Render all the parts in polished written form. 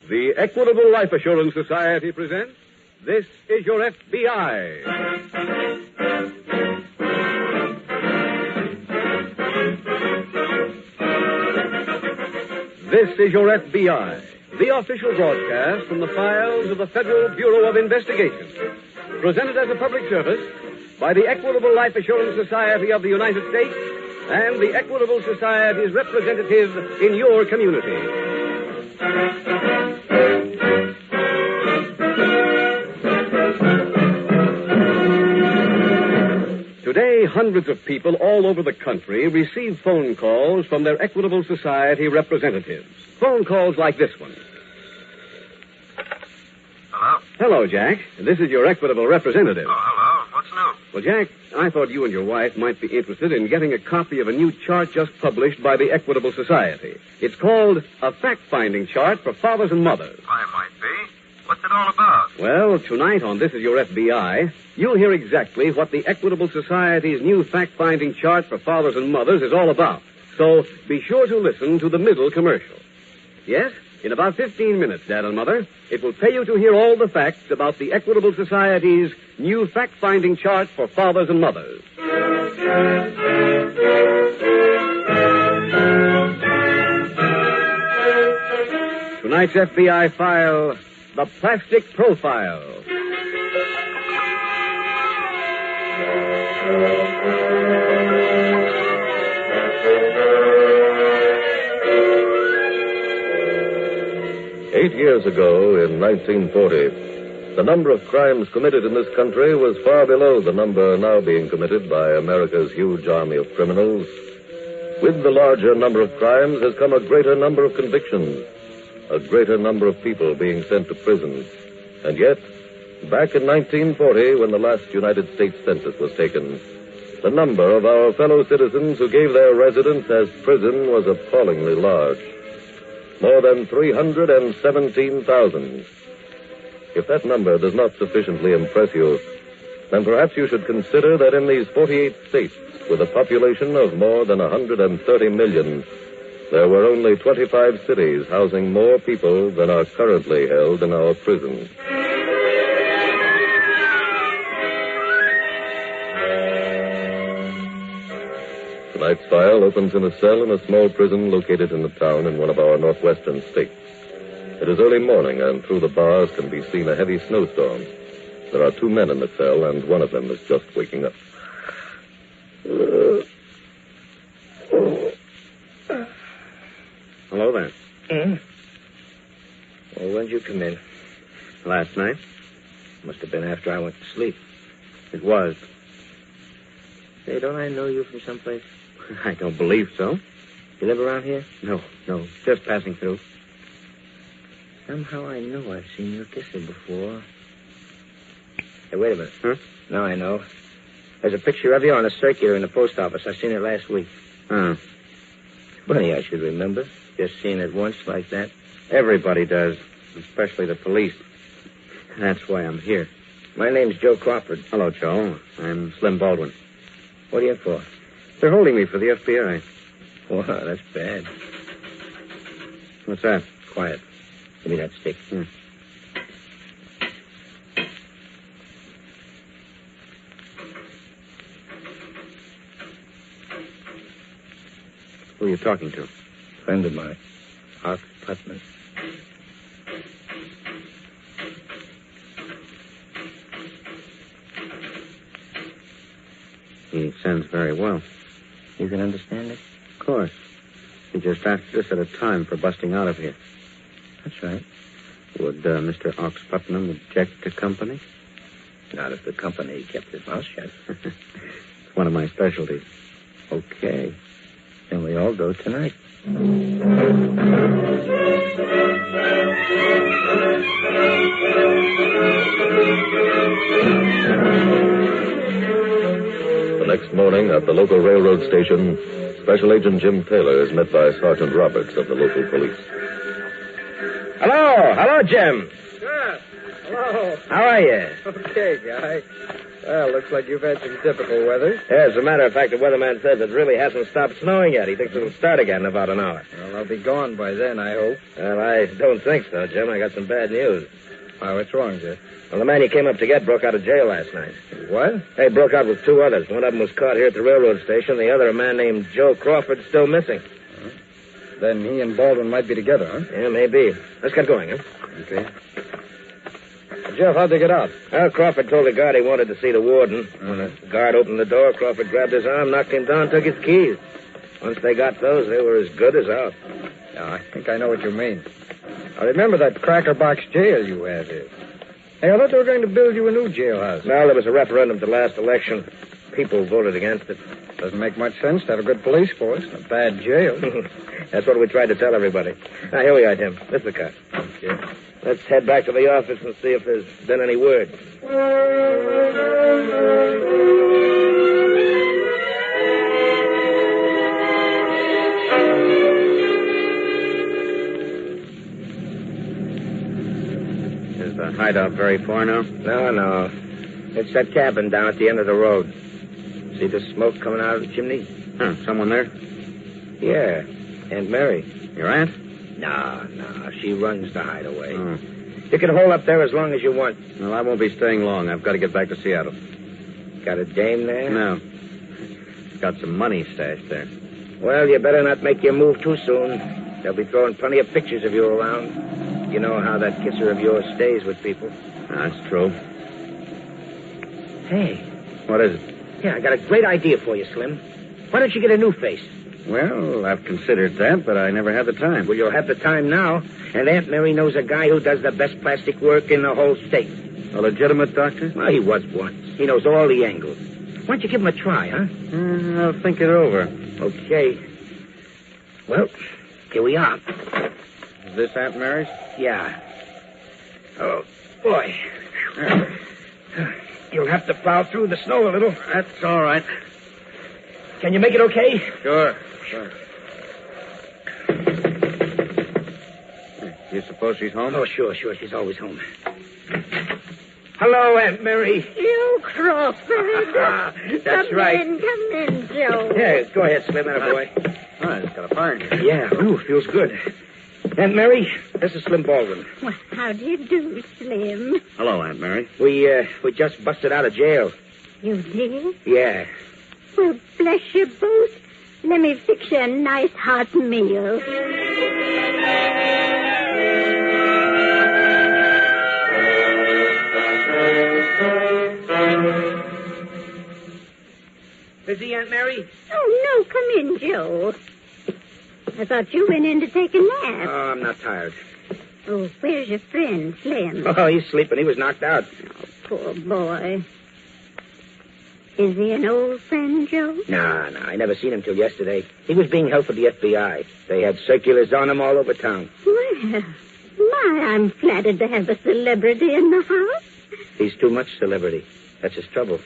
The Equitable Life Assurance Society presents This Is Your FBI. This is Your FBI, the official broadcast from the files of the Federal Bureau of Investigation. Presented as a public service by the Equitable Life Assurance Society of the United States and the Equitable Society's representative in your community. Today, hundreds of people all over the country receive phone calls from their Equitable Society representatives. Phone calls like this one. Hello? Hello, Jack. This is your Equitable representative. Oh, hello. What's new? Well, Jack, I thought you and your wife might be interested in getting a copy of a new chart just published by the Equitable Society. It's called a fact-finding chart for fathers and mothers. I might be. What's it all about? Well, tonight on This Is Your FBI, you'll hear exactly what the Equitable Society's new fact-finding chart for fathers and mothers is all about. So be sure to listen to the middle commercial. Yes, in about 15 minutes, Dad and Mother, it will pay you to hear all the facts about the Equitable Society's new fact-finding chart for fathers and mothers. Tonight's FBI file, the Plastic Profile. Eight years ago, in 1940, the number of crimes committed in this country was far below the number now being committed by America's huge army of criminals. With the larger number of crimes has come a greater number of convictions, a greater number of people being sent to prison. And yet, back in 1940, when the last United States Census was taken, the number of our fellow citizens who gave their residence as prison was appallingly large. More than 317,000. If that number does not sufficiently impress you, then perhaps you should consider that in these 48 states, with a population of more than 130 million, there were only 25 cities housing more people than are currently held in our prisons. Tonight's file opens in a cell in a small prison located in a town in one of our northwestern states. It is early morning, and through the bars can be seen a heavy snowstorm. There are two men in the cell, and one of them is just waking up. Hello there. Well, when did you come in? Last night? Must have been after I went to sleep. It was. Say, don't I know you from someplace? I don't believe so. You live around here? No, just passing through. Somehow I know I've seen your kisser before. Hey, wait a minute. Huh? Now I know. There's a picture of you on a circular in the post office. I seen it last week. Oh. Funny I should remember. Just seeing it once like that. Everybody does, especially the police. That's why I'm here. My name's Joe Crawford. Hello, Joe. I'm Slim Baldwin. What are you for? They're holding me for the FBI. Wow, that's bad. What's that? Quiet. Give me that stick. Who are you talking to? Friend of mine, Ox Putman. He sends very well. You can understand it? Of course. He just asked us at a time for busting out of here. That's right. Would Mr. Ox Putnam object to company? Not if the company kept his mouth shut. It's one of my specialties. Okay. Then we all go tonight. The next morning, at the local railroad station, Special Agent Jim Taylor is met by Sergeant Roberts of the local police. Hello, Jim. Sure. Hello. How are you? Okay, guy. Well, looks like you've had some typical weather. Yeah, as a matter of fact, the weatherman says it really hasn't stopped snowing yet. He thinks it'll start again in about an hour. Well, I'll be gone by then, I hope. Well, I don't think so, Jim. I got some bad news. Oh, what's wrong, Jeff? Well, the man you came up to get broke out of jail last night. What? He broke out with two others. One of them was caught here at the railroad station. The other, a man named Joe Crawford, still missing. Then he and Baldwin might be together, huh? Yeah, maybe. Let's get going, huh? Okay. Jeff, how'd they get out? Well, Crawford told the guard he wanted to see the warden. When the guard opened the door, Crawford grabbed his arm, knocked him down, took his keys. Once they got those, they were as good as out. Yeah, I think I know what you mean. I remember that cracker box jail you have here. Hey, I thought they were going to build you a new jailhouse. Well, there was a referendum at the last election. People voted against it. Doesn't make much sense to have a good police force and a bad jail. That's what we tried to tell everybody. Now, here we are, Jim. This is the car. Okay. Let's head back to the office and see if there's been any word. Is the hideout very far now? No. It's that cabin down at the end of the road. See the smoke coming out of the chimney? Huh, someone there? Yeah, Aunt Mary. Your aunt? No. She runs the hideaway. Oh. You can hold up there as long as you want. Well, I won't be staying long. I've got to get back to Seattle. Got a dame there? No. Got some money stashed there. Well, you better not make your move too soon. They'll be throwing plenty of pictures of you around. You know how that kisser of yours stays with people. That's true. Hey. What is it? Yeah, I got a great idea for you, Slim. Why don't you get a new face? Well, I've considered that, but I never had the time. Well, you'll have the time now. And Aunt Mary knows a guy who does the best plastic work in the whole state. A legitimate doctor? Well, he was once. He knows all the angles. Why don't you give him a try, huh? I'll think it over. Okay. Well, here we are. Is this Aunt Mary's? Yeah. Oh, boy. You'll have to plow through the snow a little. That's all right. Can you make it okay? Sure. You suppose she's home? Oh, sure. She's always home. Hello, Aunt Mary. You, Crawford. That's right. Come in, Joe. Yeah, go ahead, Slim, boy. Oh, it's got a fire here. Yeah, feels good. Aunt Mary, this is Slim Baldwin. Well, how do you do, Slim? Hello, Aunt Mary. We just busted out of jail. You did? Yeah. Well, bless you both. Let me fix you a nice hot meal. Busy, Aunt Mary? Oh, no, come in, Joe. I thought you went in to take a nap. Oh, I'm not tired. Oh, where's your friend, Slim? Oh, he's sleeping. He was knocked out. Oh, poor boy. Is he an old friend, Joe? Nah, I never seen him till yesterday. He was being held for the FBI. They had circulars on him all over town. Well, my, I'm flattered to have a celebrity in the house. He's too much celebrity. That's his trouble.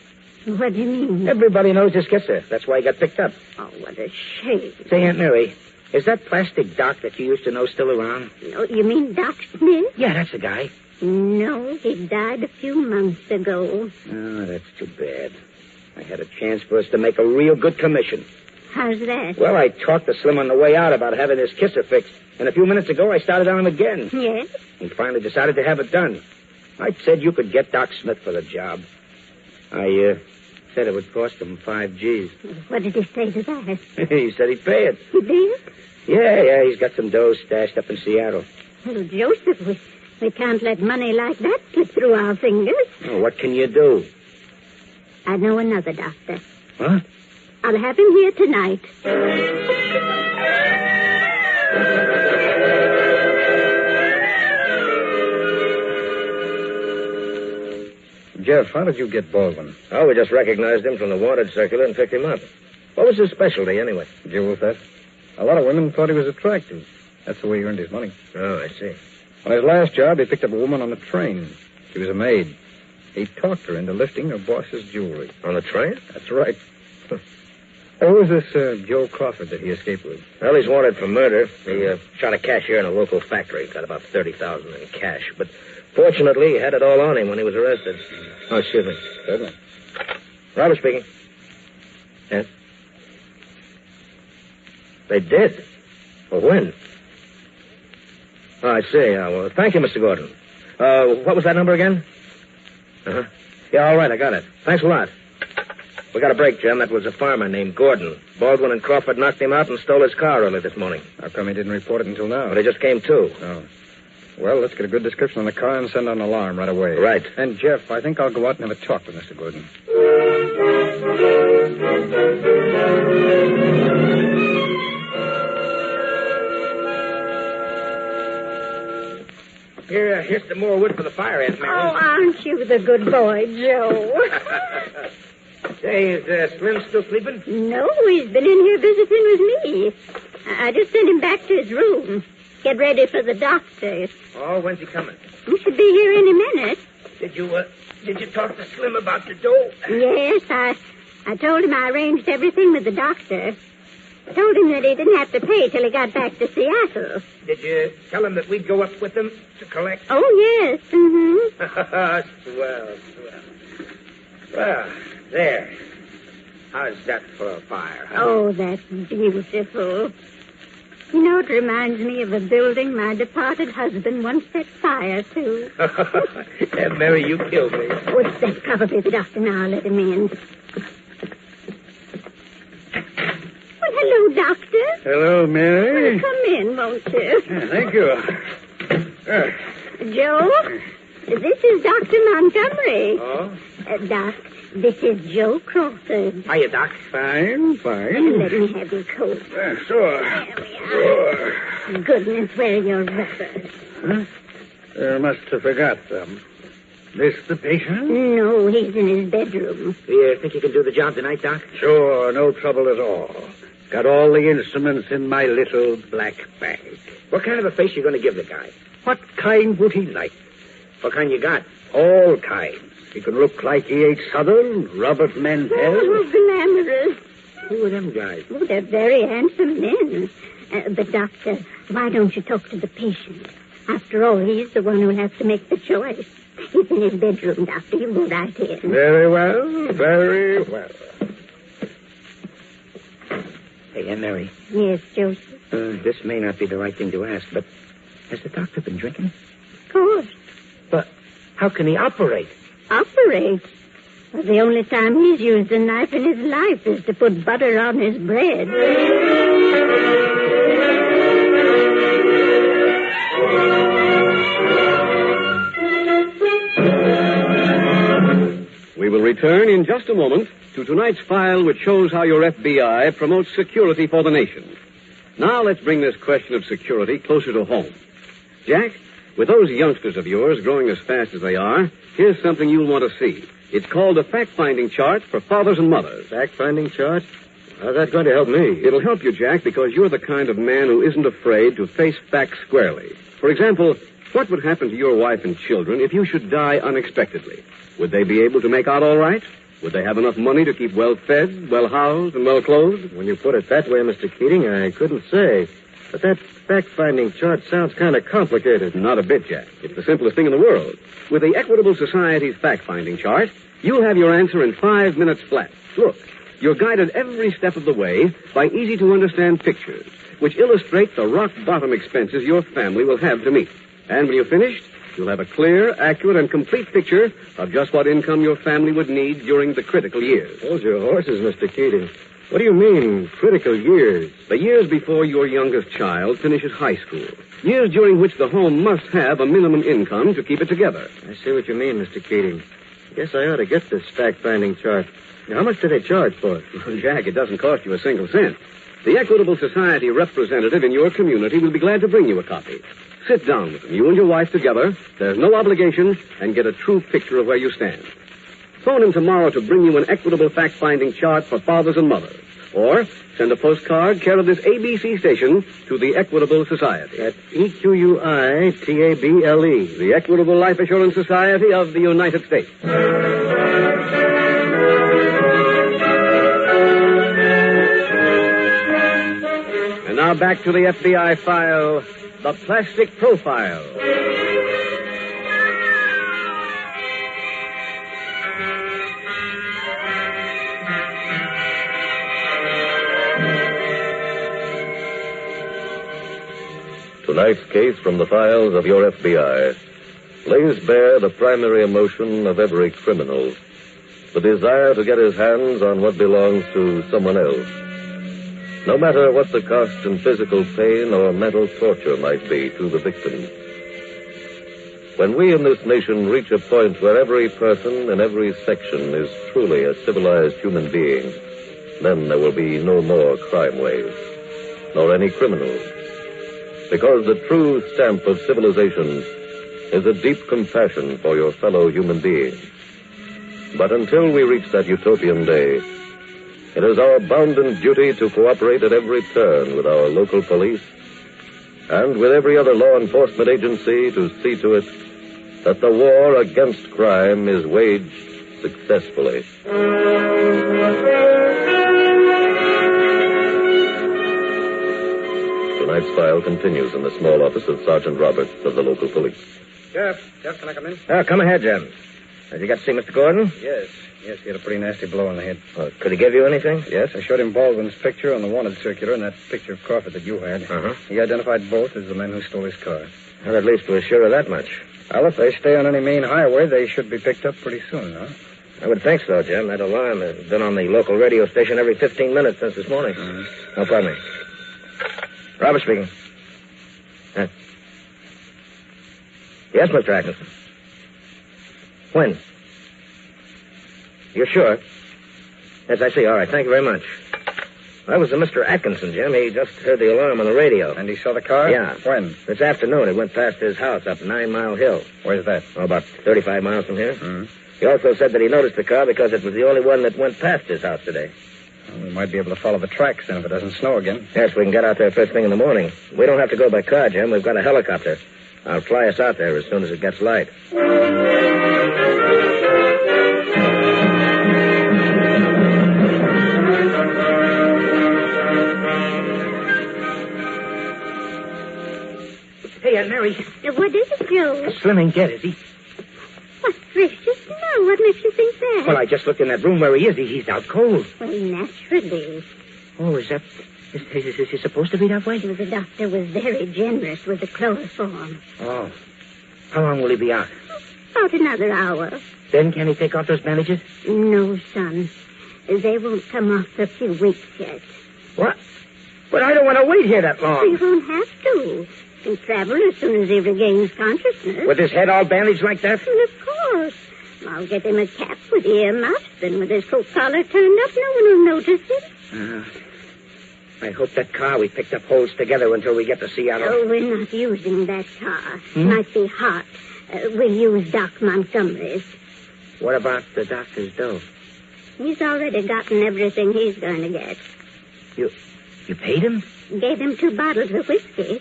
What do you mean? Everybody knows his kisser. That's why he got picked up. Oh, what a shame. Say, Aunt Mary, is that plastic doc that you used to know still around? No, you mean Doc Smith? Yeah, that's the guy. No, he died a few months ago. Oh, that's too bad. I had a chance for us to make a real good commission. How's that? Well, I talked to Slim on the way out about having his kisser fixed. And a few minutes ago, I started on him again. Yes? He finally decided to have it done. I said you could get Doc Smith for the job. I said it would cost him 5 G's. What did he say to that? He said he'd pay it. He did? Yeah, he's got some dough stashed up in Seattle. Well, Joseph, we can't let money like that slip through our fingers. Oh, what can you do? I know another doctor. Huh? I'll have him here tonight. Jeff, how did you get Baldwin? Oh, we just recognized him from the wanted circular and picked him up. What was his specialty, anyway? Jewel theft. A lot of women thought he was attractive. That's the way he earned his money. Oh, I see. On his last job, he picked up a woman on the train. She was a maid. He talked her into lifting her boss's jewelry. On the train? That's right. Who was this Joe Crawford that he escaped with? Well, he's wanted for murder. He shot a cashier in a local factory. Got about $30,000 in cash. But fortunately, he had it all on him when he was arrested. Oh, excuse me. Certainly. Robert speaking. Yes? They did? Well, when? Oh, I see. Well, thank you, Mr. Gordon. What was that number again? Uh-huh. Yeah, all right, I got it. Thanks a lot. We got a break, Jim. That was a farmer named Gordon. Baldwin and Crawford knocked him out and stole his car early this morning. How come he didn't report it until now? Well, they just came to. Oh. Well, let's get a good description on the car and send an alarm right away. Right. And, Jeff, I think I'll go out and have a talk with Mr. Gordon. Here's some more wood for the fire, Aunt Mary. Oh, aren't you the good boy, Joe? Say, is Slim still sleeping? No, he's been in here visiting with me. I just sent him back to his room. Get ready for the doctor. Oh, when's he coming? He should be here any minute. Did you talk to Slim about the dough? Yes, I told him I arranged everything with the doctor. Told him that he didn't have to pay till he got back to Seattle. Did you tell him that we'd go up with him to collect? Oh, yes. Mm-hmm. Swell. Well, there. How's that for a fire, huh? Oh, that's beautiful. You know, it reminds me of a building my departed husband once set fire to. Aunt Mary, you killed me. Oh, that's probably the doctor now. I'll let him in. Well, hello, Doctor. Hello, Mary. Well, come in, won't you? Thank you. Joe, this is Dr. Montgomery. Oh? Doc, this is Joe Crawford. Hiya, Doc. Fine. Let me have your coat. Sure. There we are. Goodness, where are your rubbers? Huh? You must have forgot them. This the patient? No, he's in his bedroom. You think you can do the job tonight, Doc? Sure, no trouble at all. Got all the instruments in my little black bag. What kind of a face you going to give the guy? What kind would he like? What kind you got? All kinds. He can look like E.H. Southern, Robert Mendel. Oh, glamorous. Who are them guys? Oh, they're very handsome men. But, Doctor, why don't you talk to the patient? After all, he's the one who'll have to make the choice. He's in his bedroom, Doctor. You go right in. Very well, very well. Hey, Aunt Mary. Yes, Joseph. This may not be the right thing to ask, but has the doctor been drinking? Of course. But how can he operate? Operate? Well, the only time he's used a knife in his life is to put butter on his bread. We will return in just a moment to tonight's file, which shows how your FBI promotes security for the nation. Now let's bring this question of security closer to home. Jack, with those youngsters of yours growing as fast as they are, here's something you'll want to see. It's called a fact-finding chart for fathers and mothers. Fact-finding chart? How's that going to help me? It'll help you, Jack, because you're the kind of man who isn't afraid to face facts squarely. For example, what would happen to your wife and children if you should die unexpectedly? Would they be able to make out all right? Would they have enough money to keep well-fed, well-housed, and well-clothed? When you put it that way, Mr. Keating, I couldn't say. But that fact-finding chart sounds kind of complicated. Not a bit, Jack. It's the simplest thing in the world. With the Equitable Society's fact-finding chart, you'll have your answer in 5 minutes flat. Look, you're guided every step of the way by easy-to-understand pictures, which illustrate the rock-bottom expenses your family will have to meet. And when you're finished, you'll have a clear, accurate, and complete picture of just what income your family would need during the critical years. Hold your horses, Mr. Keating. What do you mean, critical years? The years before your youngest child finishes high school. Years during which the home must have a minimum income to keep it together. I see what you mean, Mr. Keating. Guess I ought to get this fact-finding chart. Now, how much do they charge for it? Well, Jack, it doesn't cost you a single cent. The Equitable Society representative in your community will be glad to bring you a copy. Sit down with them, you and your wife together. There's no obligation, and get a true picture of where you stand. Phone him tomorrow to bring you an Equitable fact-finding chart for fathers and mothers. Or send a postcard care of this ABC station to the Equitable Society. That's EQUITABLE. The Equitable Life Assurance Society of the United States. Now back to the FBI file, The Plastic Profile. Tonight's case from the files of your FBI lays bare the primary emotion of every criminal, the desire to get his hands on what belongs to someone else, no matter what the cost in physical pain or mental torture might be to the victim. When we in this nation reach a point where every person in every section is truly a civilized human being, then there will be no more crime waves, nor any criminals. Because the true stamp of civilization is a deep compassion for your fellow human beings. But until we reach that utopian day, it is our bounden duty to cooperate at every turn with our local police and with every other law enforcement agency to see to it that the war against crime is waged successfully. Tonight's file continues in the small office of Sergeant Roberts of the local police. Jeff, can I come in? Come ahead, Jim. Have you got to see Mr. Gordon? Yes, he had a pretty nasty blow on the head. Could he give you anything? Yes, I showed him Baldwin's picture on the wanted circular and that picture of Crawford that you had. Uh-huh. He identified both as the men who stole his car. Well, at least we're sure of that much. Well, if they stay on any main highway, they should be picked up pretty soon, huh? I would think so, Jim. That alarm has been on the local radio station every 15 minutes since this morning. Mm-hmm. No, pardon me. Robert speaking. Yes, Mr. Atkinson. When? You're sure? Yes, I see. All right. Thank you very much. That was Mr. Atkinson, Jim. He just heard the alarm on the radio. And he saw the car? Yeah. When? This afternoon. It went past his house up 9 Mile Hill. Where's that? Oh, about 35 miles from here. Mm-hmm. He also said that he noticed the car because it was the only one that went past his house today. Well, we might be able to follow the tracks then if it doesn't snow again. Yes, we can get out there first thing in the morning. We don't have to go by car, Jim. We've got a helicopter. I'll fly us out there as soon as it gets light. Hey, Aunt Mary. What is it, Joe? Slim ain't dead, is he? What gracious, no. What makes you think that? Well, I just looked in that room where he is. He's out cold. Well, naturally. Oh, is he supposed to be that way? Well, the doctor was very generous with the chloroform. Oh. How long will he be out? About another hour. Then can he take off those bandages? No, son. They won't come off for a few weeks yet. What? But I don't want to wait here that You long. won't have to. He can travel as soon as he regains consciousness. With his head all bandaged like that? Well, of course. I'll get him a cap with earmuffs, and with his coat collar turned up, no one will notice it. I hope that car we picked up holds together until we get to Seattle. Oh, we're not using that car. Might be hot. We'll use Doc Montgomery's. What about the doctor's dough? He's already gotten everything he's going to get. You paid him? Gave him 2 bottles of whiskey.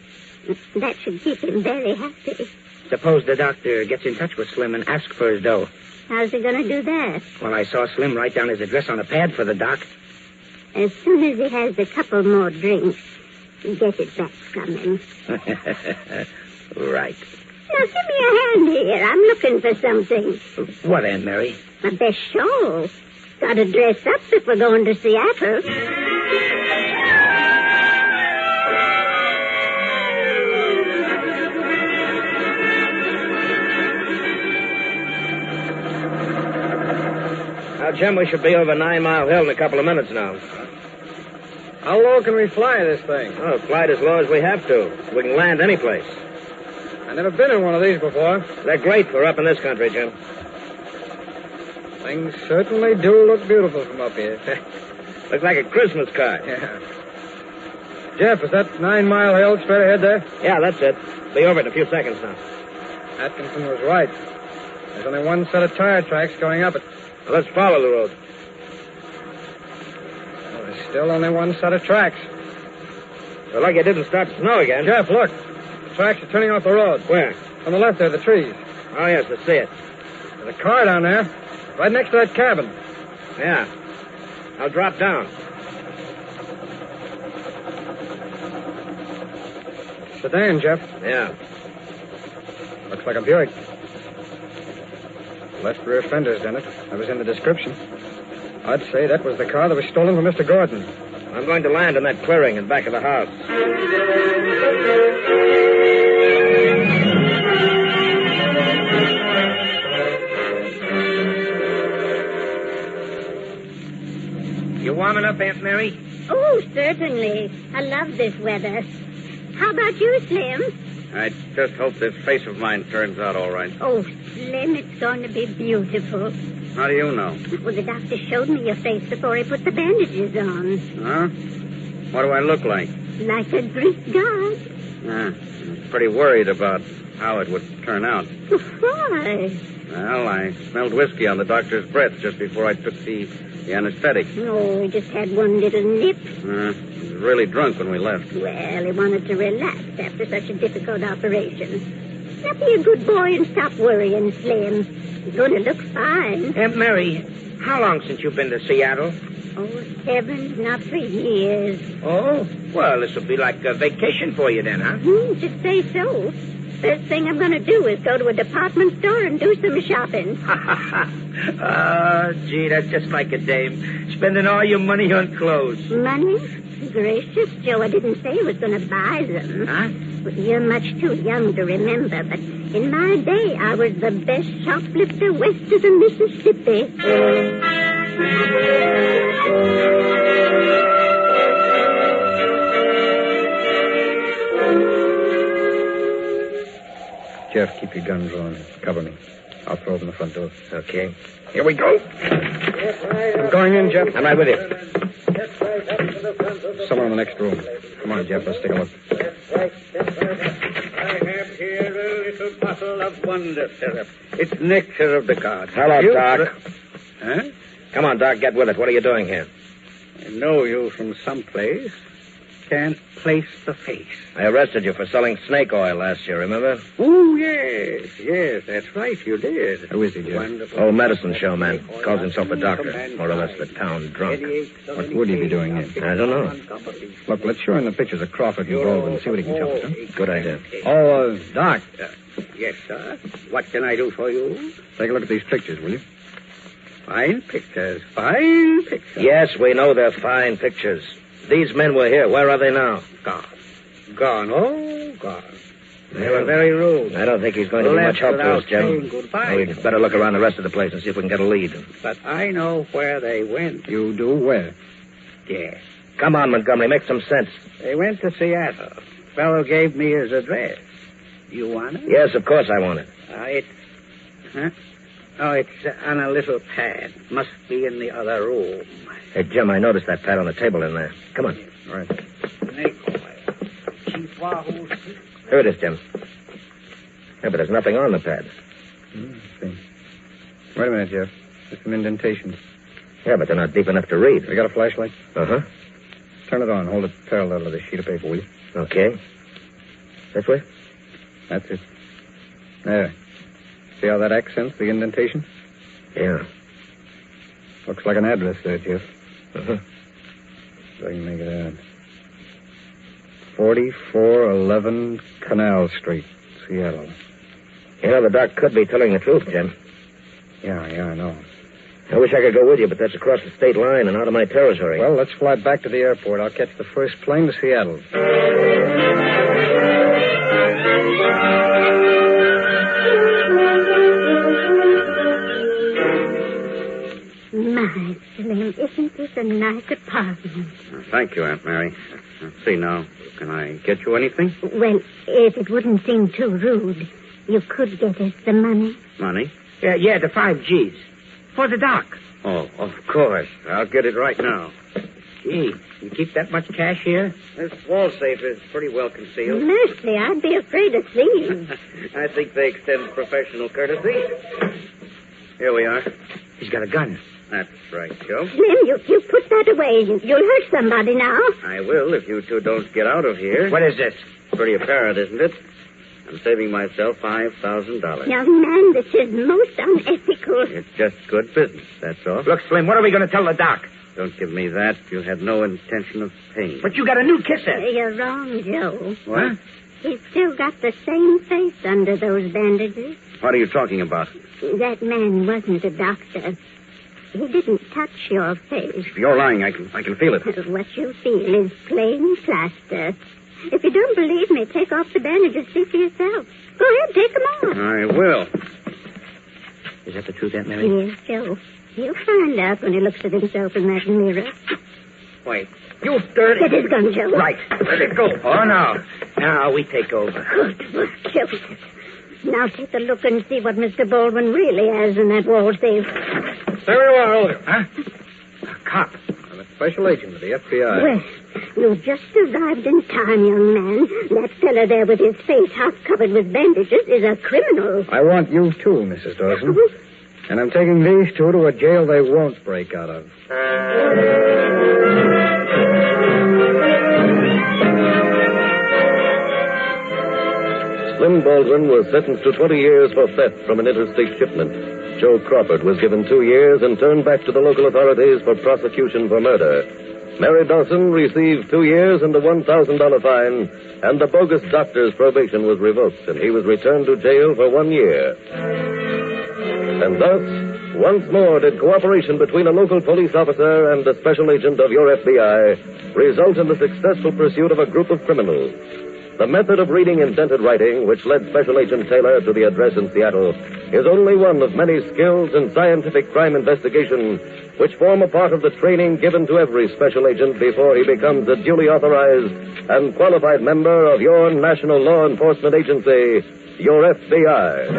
That should keep him very happy. Suppose the doctor gets in touch with Slim and asks for his dough. How's he going to do that? Well, I saw Slim write down his address on a pad for the doc. As soon as he has a couple more drinks, get it back from him. Right. Now, give me a hand here. I'm looking for something. What, Aunt Mary? My best shawl. Got to dress up if we're going to Seattle. Now, Jim, we should be over 9 Mile Hill in a couple of minutes now. How low can we fly this thing? Oh, fly it as low as we have to. We can land any place. I've never been in one of these before. They're great for up in this country, Jim. Things certainly do look beautiful from up here. Looks like a Christmas card. Yeah. Jeff, is that 9 Mile Hill straight ahead there? Yeah, that's it. Be over it in a few seconds now. Atkinson was right. There's only one set of tire tracks going up it. Well, let's follow the road. Well, there's still only one set of tracks. Well, like it didn't start to snow again. Jeff, look. The tracks are turning off the road. Where? On the left there, the trees. Oh, yes, I see it. There's a car down there. Right next to that cabin. Yeah. I'll drop down. Sedan, Jeff. Yeah. Looks like a Buick. Left rear fenders, done it. That was in the description. I'd say that was the car that was stolen from Mr. Gordon. I'm going to land in that clearing in back of the house. You warm enough, Aunt Mary? Oh, certainly. I love this weather. How about you, Slim? I just hope this face of mine turns out all right. Oh, Slim, it's going to be beautiful. How do you know? Well, the doctor showed me your face before he put the bandages on. Huh? What do I look like? Like a Greek god. I'm pretty worried about how it would turn out. Why? Well, I smelled whiskey on the doctor's breath just before I took the anesthetic. No, he just had one little nip. He was really drunk when we left. Well, he wanted to relax after such a difficult operation. Now be a good boy and stop worrying, Slim. You're going to look fine. Aunt Mary, how long since you've been to Seattle? Oh, heavens, not for years. Oh, well, this will be like a vacation for you then, huh? Should say so. First thing I'm going to do is go to a department store and do some shopping. Oh, gee, that's just like a dame. Spending all your money on clothes. Money? Gracious, Joe, I didn't say I was going to buy them. Huh? Well, you're much too young to remember, but in my day, I was the best shoplifter west of the Mississippi. Jeff, keep your gun drawn. Cover me. I'll throw open the front door. Okay. Here we go. I'm going in, Jeff. I'm right with you. Somewhere in the next room. Come on, Jeff. Let's take a look. I have here a little bottle of wonder syrup. It's nectar of the gods. Hello, Doc. Huh? Come on, Doc, get with it. What are you doing here? I know you from someplace. Can't place the face. I arrested you for selling snake oil last year, remember? Oh, yes, that's right, you did. Who is he, Jeff? Wonderful. Old medicine show man. Calls himself a doctor. More or less the town drunk. What would he be doing here? I don't know. Look, let's show him the pictures of Crawford and Baldwin and see what he can tell us, huh? Good idea. Oh, Doc, Yes, sir. What can I do for you? take a look at these pictures, will you? Fine pictures. Fine pictures. Yes, we know they're fine pictures. These men were here. Where are they now? Gone. Gone. Oh, gone. They were very rude. I don't think he's going to be much help to us, without saying Jim. goodbye. We'd better look around the rest of the place and see if we can get a lead. But I know where they went. You do where? Yes. Come on, Montgomery. Make some sense. They went to Seattle. Fellow gave me his address. You want it? Yes, of course I want it. Huh? Oh, it's on a little pad. Must be in the other room. Hey, Jim, I noticed that pad on the table in there. Come on. Right. Here it is, Jim. Yeah, but there's nothing on the pad. See. Wait a minute, Jeff. There's some indentations. Yeah, but they're not deep enough to read. You got a flashlight? Uh-huh. Turn it on. Hold it parallel to the sheet of paper, will you? Okay. This way? That's it. There. See how that accents the indentation? Yeah. Looks like an address there, Jeff. Uh-huh. So I can make it out. 4411 Canal Street, Seattle. You know, the doc could be telling the truth, Jim. Yeah, I know. I wish I could go with you, but that's across the state line and out of my territory. Well, let's fly back to the airport. I'll catch the first plane to Seattle. My, Slim, isn't this a nice apartment? Thank you, Aunt Mary. Let's see now. Can I get you anything? Well, if it wouldn't seem too rude, you could get us the money. Money? Yeah, the 5 G's. For the doc. Oh, of course. I'll get it right now. Gee, you keep that much cash here? This wall safe is pretty well concealed. Mercy, I'd be afraid of thieves. I think they extend professional courtesy. Here we are. He's got a gun. That's right, Joe. Slim, you put that away. You'll hurt somebody now. I will if you two don't get out of here. What is this? Pretty apparent, isn't it? I'm saving myself $5,000. Young man, this is most unethical. It's just good business, that's all. Look, Slim, what are we going to tell the doc? Don't give me that. You had no intention of paying. But you got a new kisser. You're wrong, Joe. What? He's still got the same face under those bandages. What are you talking about? That man wasn't a doctor. He didn't touch your face. If you're lying, I can feel it. What you feel is plain plaster. If you don't believe me, take off the bandages, see for yourself. Go ahead, take them off. I will. Is that the truth, Aunt Mary? Yes, Joe. He'll find out when he looks at himself in that mirror. Wait. You dirty... Get his gun, Joe. Right. Let it go. Oh, no. Now we take over. Good work, Joseph. Now take a look and see what Mr. Baldwin really has in that wall safe. There you are, Olga. Huh? A cop. I'm a special agent of the FBI. Well, you just arrived in time, young man. That fella there with his face half covered with bandages is a criminal. I want you too, Mrs. Dawson. And I'm taking these two to a jail they won't break out of. Slim Baldwin was sentenced to 20 years for theft from an interstate shipment. Joe Crawford was given 2 years and turned back to the local authorities for prosecution for murder. Mary Dawson received 2 years and a $1,000 fine, and the bogus doctor's probation was revoked, and he was returned to jail for 1 year. And thus, once more did cooperation between a local police officer and a special agent of your FBI result in the successful pursuit of a group of criminals. The method of reading indented writing, which led Special Agent Taylor to the address in Seattle, is only one of many skills in scientific crime investigation which form a part of the training given to every special agent before he becomes a duly authorized and qualified member of your national law enforcement agency, your FBI.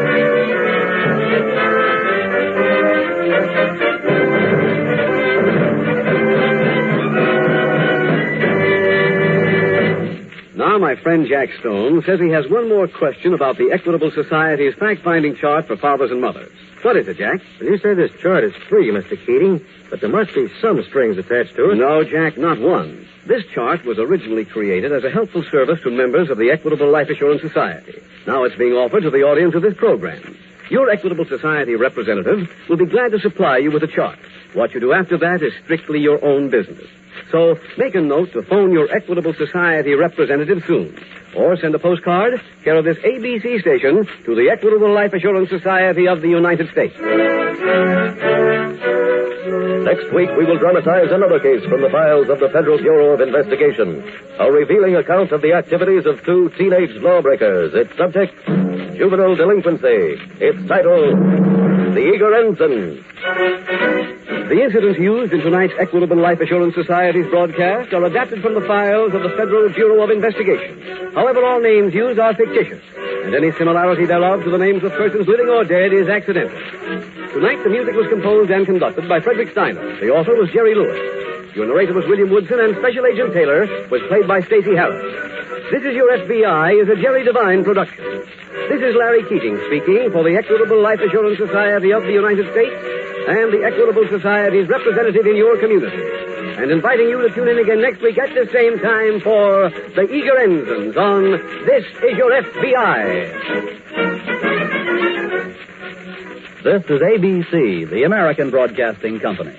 Now, my friend Jack Stone says he has one more question about the Equitable Society's fact-finding chart for fathers and mothers. What is it, Jack? Well, you say this chart is free, Mr. Keating, but there must be some strings attached to it. No, Jack, not one. This chart was originally created as a helpful service to members of the Equitable Life Assurance Society. Now it's being offered to the audience of this program. Your Equitable Society representative will be glad to supply you with a chart. What you do after that is strictly your own business. So make a note to phone your Equitable Society representative soon. Or send a postcard, care of this ABC station, to the Equitable Life Assurance Society of the United States. Next week, we will dramatize another case from the files of the Federal Bureau of Investigation. A revealing account of the activities of 2 teenage lawbreakers. Its subject, juvenile delinquency. Its title, The Eager Ensigns. The incidents used in tonight's Equitable Life Assurance Society's broadcast are adapted from the files of the Federal Bureau of Investigation. However, all names used are fictitious, and any similarity thereof to the names of persons living or dead is accidental. Tonight, the music was composed and conducted by Frederick Steiner. The author was Jerry Lewis. Your narrator was William Woodson, and Special Agent Taylor was played by Stacy Harris. This Is Your FBI is a Jerry Devine production. This is Larry Keating speaking for the Equitable Life Assurance Society of the United States and the Equitable Society's representative in your community. And inviting you to tune in again next week at the same time for The Eager Ensigns on This Is Your FBI. This is ABC, the American Broadcasting Company.